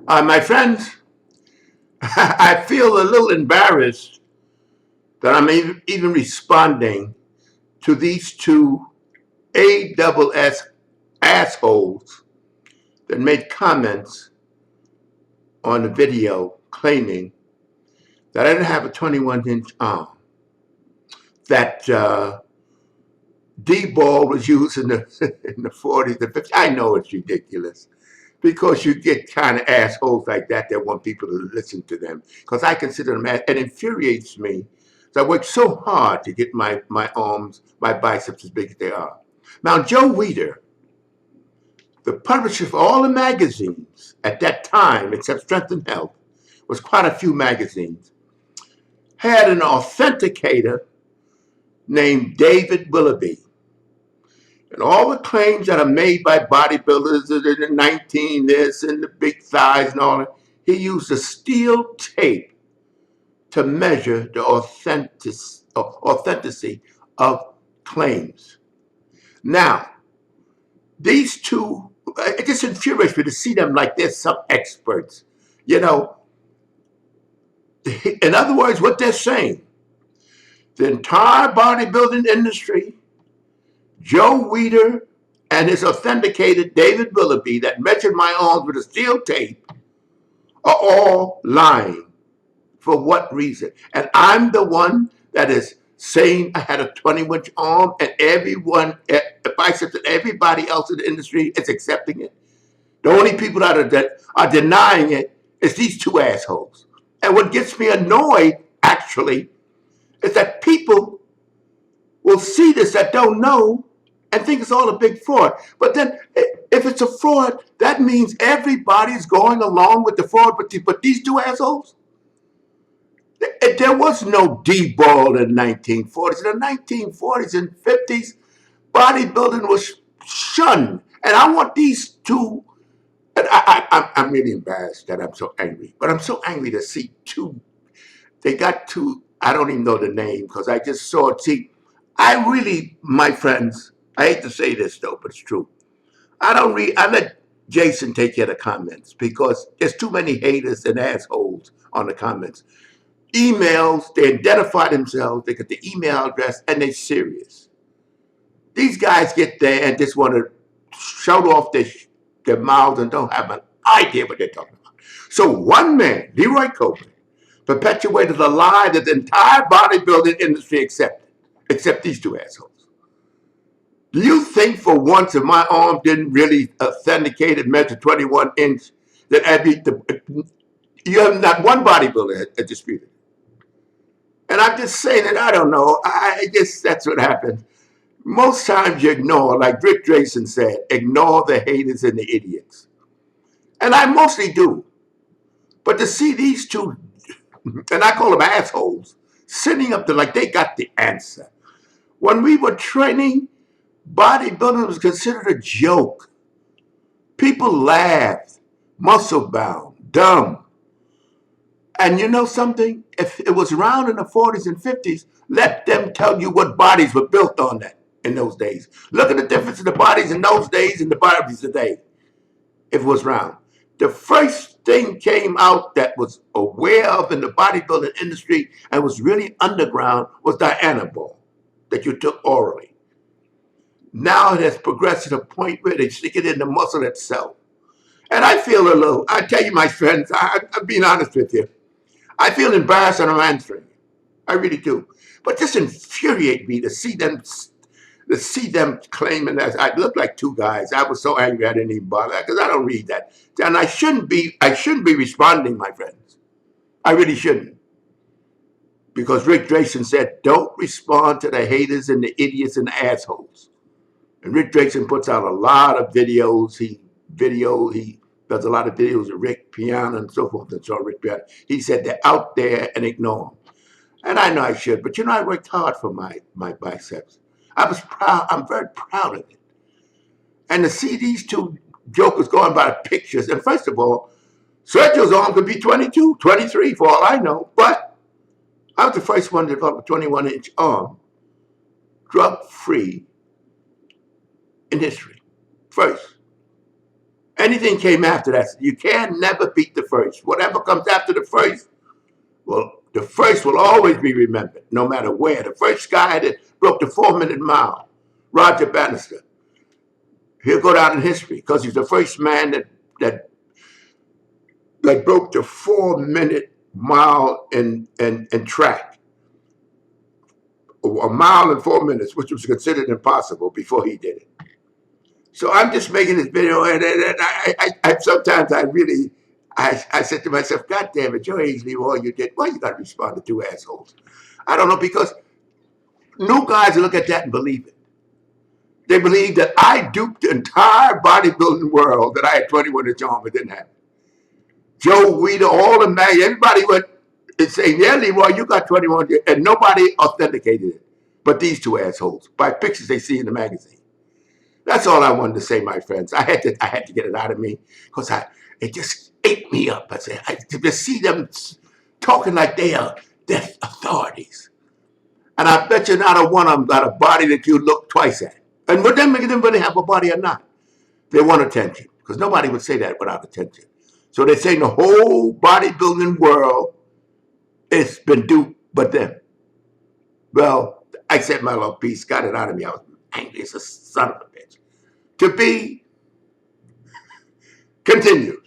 My friends, I feel a little embarrassed that I'm even responding to these two ASS assholes that made comments on the video claiming that I didn't have a 21-inch arm, that D-ball was used in the 40s and 50s. I know it's ridiculous because you get kind of assholes like that want people to listen to them, because I consider them, it infuriates me. So I worked so hard to get my arms, my biceps as big as they are. Now, Joe Weider, the publisher for all the magazines at that time, except Strength and Health, was quite a few magazines, had an authenticator named David Willoughby. And all the claims that are made by bodybuilders, the 19 this and the big thighs and all that, he used a steel tape to measure the authenticity of claims. Now, these two, it just infuriates me to see them like they're some experts. You know, in other words, what they're saying, the entire bodybuilding industry, Joe Weider and his authenticated David Willoughby that measured my arms with a steel tape are all lying. For what reason? And I'm the one that is saying I had a 21-inch arm, and everyone, biceps, and everybody else in the industry is accepting it. The only people that are denying it is these two assholes. And what gets me annoyed, actually, is that people will see this that don't know and think it's all a big fraud. But then, if it's a fraud, that means everybody's going along with the fraud. But these two assholes, there was no D-ball in the 1940s. In the 1940s and 50s, bodybuilding was shunned. And I want these two. And I'm really embarrassed that I'm so angry. But I'm so angry to see two. They got two. I don't even know the name because I just saw it. See, I really, my friends, I hate to say this though, but it's true. I don't read. I let Jason take care of the comments because there's too many haters and assholes on the comments. Emails, they identify themselves, they get the email address, and they're serious. These guys get there and just want to shout off their mouths and don't have an idea what they're talking about. So one man, Leroy Colbert, perpetuated a lie that the entire bodybuilding industry accepted, except these two assholes. Do you think for once if my arm didn't really authenticate and measure 21 inch, that you have not one bodybuilder had disputed? And I'm just saying that I don't know. I guess that's what happens. Most times you ignore, like Rick Drayson said, ignore the haters and the idiots. And I mostly do. But to see these two, and I call them assholes, sitting up there like they got the answer. When we were training, bodybuilding was considered a joke. People laughed, muscle bound, dumb. And you know something? If it was around in the 40s and 50s, let them tell you what bodies were built on that in those days. Look at the difference in the bodies in those days and the bodies today, if it was round. The first thing came out that was aware of in the bodybuilding industry and was really underground was Diana ball that you took orally. Now it has progressed to the point where they stick it in the muscle itself. And I feel a little, I tell you, my friends, I'm being honest with you. I feel embarrassed and I'm answering. I really do. But this infuriates me to see them claiming that I look like two guys. I was so angry I didn't even bother because I don't read that. And I shouldn't be responding, my friends. I really shouldn't. Because Rick Drayson said, don't respond to the haters and the idiots and the assholes. And Rick Drayson puts out a lot of videos. He does a lot of videos of Rick Piana and so forth and so on. Rick Piana. He said they're out there and ignore them. And I know I should, but you know, I worked hard for my biceps. I was proud. I'm very proud of it. And to see these two jokers going by the pictures, and first of all, Sergio's arm could be 22, 23 for all I know, but I was the first one to develop a 21-inch arm, drug-free in history. First. Anything came after that, you can never beat the first. Whatever comes after the first, well, the first will always be remembered, no matter where. The first guy that broke the 4-minute mile, Roger Bannister, he'll go down in history because he's the first man that that broke the 4-minute mile in track, a mile in 4 minutes, which was considered impossible before he did it. So I'm just making this video, and I sometimes I really, I said to myself, God damn it, your age, Leroy, you did, why you got to respond to two assholes? I don't know, because new guys look at that and believe it. They believe that I duped the entire bodybuilding world, that I had 21 inch arm, but didn't have it. Joe Weider, all the mag, everybody went and saying, yeah, Leroy, you got 21, and nobody authenticated it, but these two assholes, by pictures they see in the magazine. That's all I wanted to say, my friends. I had to get it out of me because it just ate me up. I said, to see them talking like they are death authorities. And I bet you not a one of them got a body that you look twice at. And with them, whether they have a body or not, they want attention, because nobody would say that without attention. So they're saying the whole bodybuilding world has been duped but them. Well, I said my little piece, got it out of me. I was angry as a son of a bitch. To be continued.